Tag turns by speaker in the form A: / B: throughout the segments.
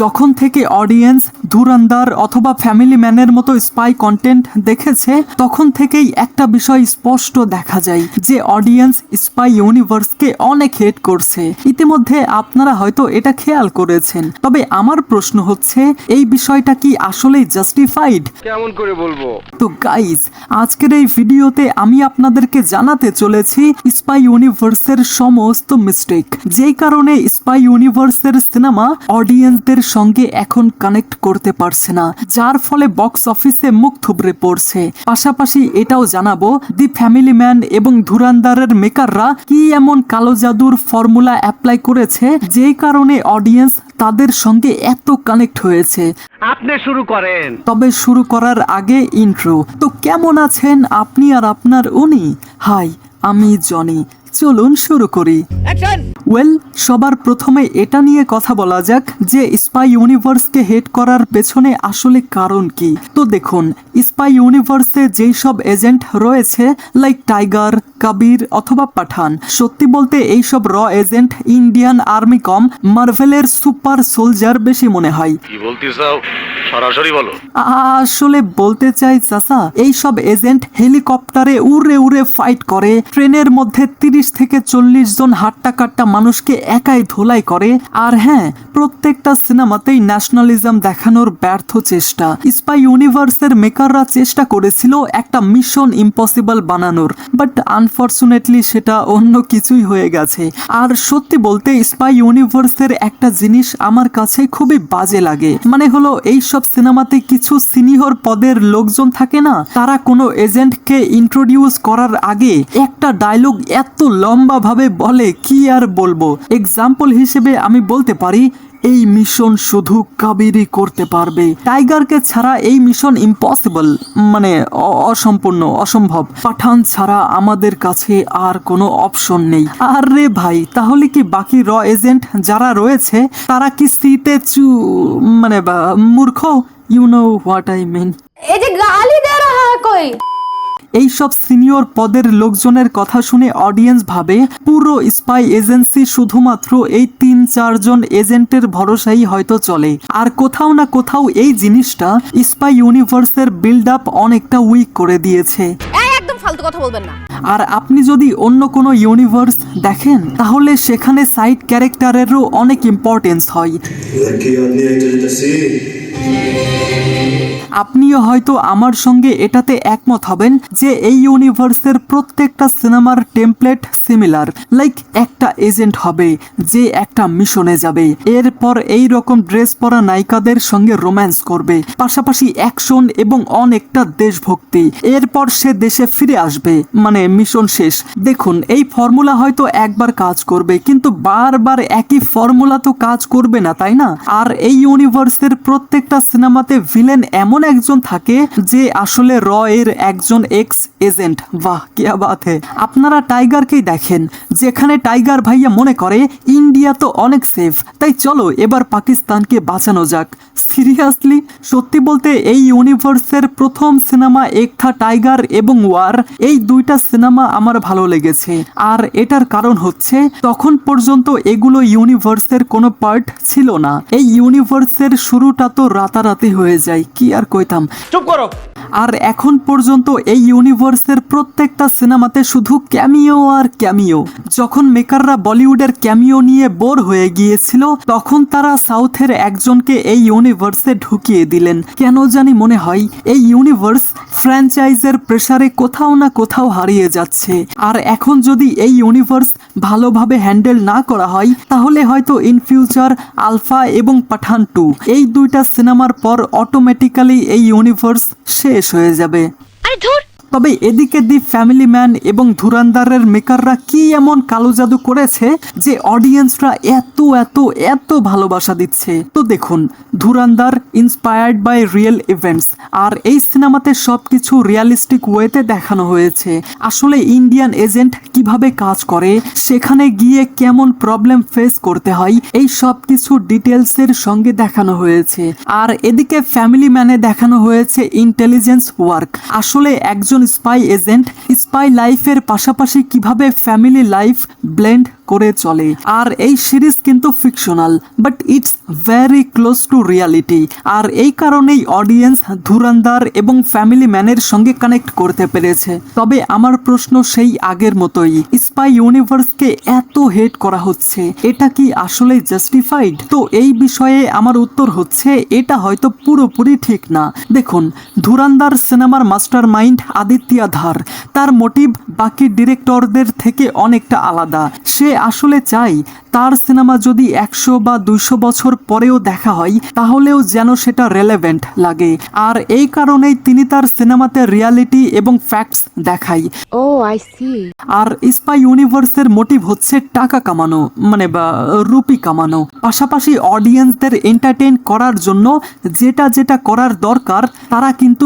A: যখন থেকে অডিয়েন্স ধুরন্ধর অথবা ফ্যামিলি ম্যানের মতো স্পাই কন্টেন্ট দেখেছে তখন থেকেই একটা বিষয় স্পষ্ট দেখা যায় যে অডিয়েন্স স্পাই ইউনিভার্সকে অনেক হেট করছে। ইতিমধ্যে আপনারা হয়তো এটা খেয়াল করেছেন, তবে আমার প্রশ্ন হচ্ছে এই বিষয়টা কি আসলেই জাস্টিফাইড?
B: কেমন করে বলবো?
A: তো গাইজ, আজকের এই ভিডিওতে আমি আপনাদেরকে জানাতে চলেছি স্পাই ইউনিভার্সের সমস্ত মিস্টেক, যেই কারণে স্পাই ইউনিভার্সের সিনেমা অডিয়েন্সদের সঙ্গে এখন কানেক্ট করতে পারছে না, যার ফলে বক্স অফিসে মুখ থুবড়ে পড়ছে। পাশাপাশি এটাও জানাবো দি ফ্যামিলি ম্যান এবং ধুরন্ধরের মেকাররা কি এমন কালো জাদুর ফর্মুলা অ্যাপ্লাই করেছে যেই কারণে অডিয়েন্স তাদের সঙ্গে এত কানেক্ট হয়েছে।
B: আপনি শুরু করেন।
A: তবে শুরু করার আগে ইন্ট্রো। তো কেমন আছেন আপনি আর আপনার উনি? হাই, আমি জনি। চলুন শুরু করি। ওয়েল, সবার প্রথমে এটা নিয়ে কথা বলা যাক যে স্পাই ইউনিভার্সকে হেট করার পেছনে আসলে কারণ কি। তো দেখুন, স্পাই ইউনিভার্সে যেই সব এজেন্ট রয়েছে লাইক টাইগার, কবির অথবা পাঠান, সত্যি বলতে এইসব র এজেন্ট ইন্ডিয়ান আর্মি কম মার্ভেলের সুপার সোলজার বেশি মনে হয়।
B: কি বলতে চাও সরাসরি বলো।
A: আসলে বলতে চাই চাচা, এইসব এজেন্ট হেলিকপ্টারে উড়ে উড়ে ফাইট করে, ট্রেনের মধ্যে 30 থেকে 40 জন হাট্টা কাট্টা মানুষকে একাই ধোলাই করে। আর হ্যাঁ, প্রত্যেকটা সিনেমাতেই ন্যাশনালিজম দেখানোর ব্যর্থ চেষ্টা। স্পাই ইউনিভার্সের মেকাররা চেষ্টা করেছিল একটা মিশন ইম্পসিবল বানানোর, বাট আনফরচুনেটলি সেটা অন্য কিছুই হয়ে গেছে। আর সত্যি বলতে স্পাই ইউনিভার্সের একটা জিনিস আমার কাছে খুবই বাজে লাগে, মানে হলো এইসব সিনেমাতে কিছু সিনিয়র পদের লোকজন থাকে না, তারা কোনো এজেন্টকে ইন্ট্রোডিউস করার আগে একটা ডায়লগ এত লম্বা ভাবে বলে কি আর বলবো। এক্সাম্পল হিসেবে আমি বলতে পারি এই মিশন শুধু কাবিরই করতে পারবে, টাইগারকে ছাড়া এই মিশন ইম্পসিবল, মানে অসম্পূর্ণ, অসম্ভব। পাঠান ছাড়া আমাদের কাছে আর কোনো অপশন নেই। আর রে ভাই, তাহলে কি বাকি র এজেন্ট যারা রয়েছে তারা কি সিতে মানে মূর্খ? You know what I mean.
C: এই যে গালি দে রাহা হ্যায় কোই।
A: এইসব সিনিয়র পদের লোকজনের কথা শুনে অডিয়েন্স ভাবে পুরো স্পাই এজেন্সি শুধুমাত্র এই 3-4 জন এজেন্টের ভরসাই হয়তো চলে। আর কোথাও না কোথাও এই জিনিসটা স্পাই ইউনিভার্সের বিল্ড আপ অনেকটা উইক করে দিয়েছে।
C: একদম ফালতু কথা বলবেন না।
A: আর আপনি যদি অন্য কোনো ইউনিভার্স দেখেন তাহলে সেখানে সাইড ক্যারেক্টারেরও অনেক ইম্পর্টেন্স হয়। আপনিও হয়তো আমার সঙ্গে এটাতে একমত হবেন যে এই ইউনিভার্সের প্রত্যেকটা সিনেমার টেমপ্লেট সিমিলার, লাইক একটা এজেন্ট হবে যে একটা মিশনে যাবে, এরপর এই রকম ড্রেস পরা নায়িকাদের সঙ্গে রোম্যান্স করবে, পাশাপাশি অ্যাকশন এবং অনেকটা দেশভক্তি, এরপর সে দেশে ফিরে আসবে, মানে মিশন শেষ। দেখুন, এই ফর্মুলা হয়তো একবার কাজ করবে, কিন্তু বারবার একই ফর্মুলা তো কাজ করবে না, তাই না? আর এই ইউনিভার্সের প্রত্যেকটা সিনেমাতে ভিলেন এমন একজন থাকে যে আসলে র এর একজন এক্স এজেন্ট। বাহ, কিয়া বাত হে। আপনারা টাইগারকেই দেখেন, যেখানে টাইগার ভাইয়া মনে করে ইন্ডিয়া তো অনেক সেফ, তাই চলো এবার পাকিস্তানকে বাঁচানো যাক। সিরিয়াসলি, সত্যি বলতে এই ইউনিভার্সের প্রথম সিনেমা এক থা টাইগার এবং ওয়ার, এই দুইটা সিনেমা আমার ভালো লেগেছে। আর এটার কারণ হচ্ছে তখন পর্যন্ত এগুলো ইউনিভার্সের কোনো পার্ট ছিল না। এই ইউনিভার্সের শুরুটা তো রাতারাতি হয়ে যায়, কি আর কইতাম।
B: চুপ করো।
A: আর এখন পর্যন্ত এই ইউনিভার্সের প্রত্যেকটা সিনেমাতে শুধু ক্যামিও আর ক্যামিও। যখন মেকাররা বলিউডের ক্যামিও নিয়ে বোর হয়ে গিয়েছিল তখন তারা সাউথের একজনকে এই ইউনিভার্সে ঢুকিয়ে দিলেন। কেন জানি মনে হয় এই ইউনিভার্স ফ্র্যাঞ্চাইজের প্রেসারে কোথাও না কোথাও হারিয়ে যাচ্ছে। আর এখন যদি এই ইউনিভার্স ভালোভাবে হ্যান্ডেল না করা হয় তাহলে হয়তো ইন ফিউচার আলফা এবং পাঠান 2 এই দুইটা সিনেমার পর অটোমেটিক্যালি এই ইউনিভার্স শেষ হয়ে যাবে। তবে এদিকে দি ফ্যামিলি ম্যান এবং ধুরন্ধরের মেকাররা কি এমন কালো জাদু করেছে যে অডিয়েন্সরা এত এত এত ভালোবাসা দিচ্ছে। তো দেখুন, ধুরন্ধর ইন্সপায়ার্ড বাই রিয়েল ইভেন্টস, আর এই সিনেমাতে সবকিছু রিয়ালিস্টিক ওয়েতে দেখানো হয়েছে। আসলে ইন্ডিয়ান এজেন্ট কিভাবে কাজ করে, সেখানে গিয়ে কেমন প্রবলেম ফেস করতে হয়, এই সব কিছু ডিটেলসের সঙ্গে দেখানো হয়েছে। আর এদিকে ফ্যামিলি ম্যানে দেখানো হয়েছে ইন্টেলিজেন্স ওয়ার্ক। আসলে একজন স্পাই এজেন্ট স্পাই লাইফের পাশাপাশি কিভাবে ফ্যামিলি লাইফ ব্লেন্ড করে চলে। আর এই সিরিজ কিন্তু fictional, but it's very close to reality. আর এই কারণেই অডিয়েন্স ধুরন্ধর এবং ফ্যামিলি ম্যানের সঙ্গে কানেক্ট করতে পেরেছে। তবে আমার প্রশ্ন সেই আগের মতোই, স্পাই ইউনিভার্সকে এত হেট করা হচ্ছে, এটা কি আসলে জাস্টিফাইড? তো এই বিষয়ে আমার উত্তর হচ্ছে এটা হয়তো পুরোপুরি ঠিক না। দেখুন, ধুরন্ধর সিনেমার মাস্টার মাইন্ড আদিত্য ধার, তার মোটিভ বাকি ডিরেক্টরদের থেকে অনেকটা আলাদা। সে আসলে চাই তার সিনেমা যদি 100 বা 200 বছর পরেও দেখা হয় তাহলেও যেন সেটা রেলেভেন্ট লাগে। আর এই কারণেই তিনি তার সিনেমাতে রিয়ালিটি এবং ফ্যাক্টস দেখায়।
C: ও আই সি।
A: আর স্পাই ইউনিভার্সের মোটিভ হচ্ছে টাকা কামানো, মানে বা রুপি কামানো। পাশাপাশি অডিয়েন্সদের এন্টারটেইন করার জন্য যেটা যেটা করার দরকার তারা কিন্তু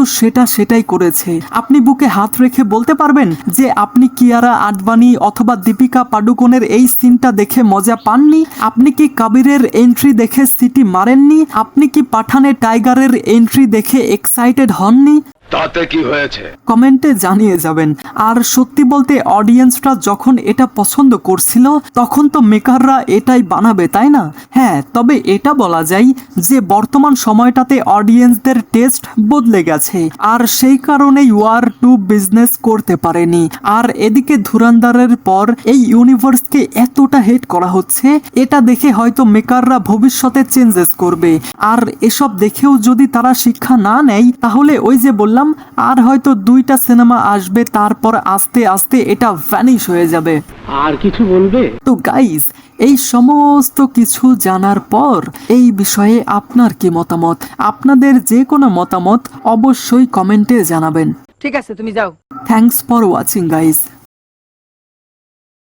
A: সেটাই করেছে। আপনি বুকে হাত রেখে বলতে পারবেন যে আপনি কিয়ারা আডবাণী অথবা দীপিকা পাডুকোনের এই সিনটা দেখে মজা পাননি? আপনি কি কবিরের এন্ট্রি দেখে সিটি মারেননি? আপনি কি পাঠানে টাইগারের এন্ট্রি দেখে এক্সাইটেড হননি?
B: তাতে কি হয়েছে?
A: কমেন্টে জানিয়ে যাবেন। আর সত্যি বলতে অডিয়েন্সরা যখন এটা পছন্দ করছিল তখন তো মেকাররা এটাই বানাবে, তাই না? হ্যাঁ, তবে এটা বলা যায় যে বর্তমান সময়টাতে অডিয়েন্সদের টেস্ট বদলে গেছে, আর সেই কারণেই ওয়ার 2 বিজনেস করতে পারেনি। আর এদিকে ধুরন্ধরের পর এই ইউনিভার্সকে এতটা হেট করা হচ্ছে, এটা দেখে হয়তো মেকাররা ভবিষ্যতে চেঞ্জেস করবে। আর এসব দেখেও যদি তারা শিক্ষা না নেয় তাহলে ওই যে বললাম, আর হয়তো 2টা সিনেমা আসবে, তারপর আস্তে আস্তে এটা ভ্যানিশ হয়ে যাবে।
D: আর কিছু বলবে?
A: তো গাইস, এই সমস্ত কিছু জানার পর এই বিষয়ে আপনার কি মতামত? আপনাদের যে কোনো মতামত অবশ্যই কমেন্টে জানাবেন।
D: ঠিক আছে, তুমি যাও।
A: Thanks for watching guys.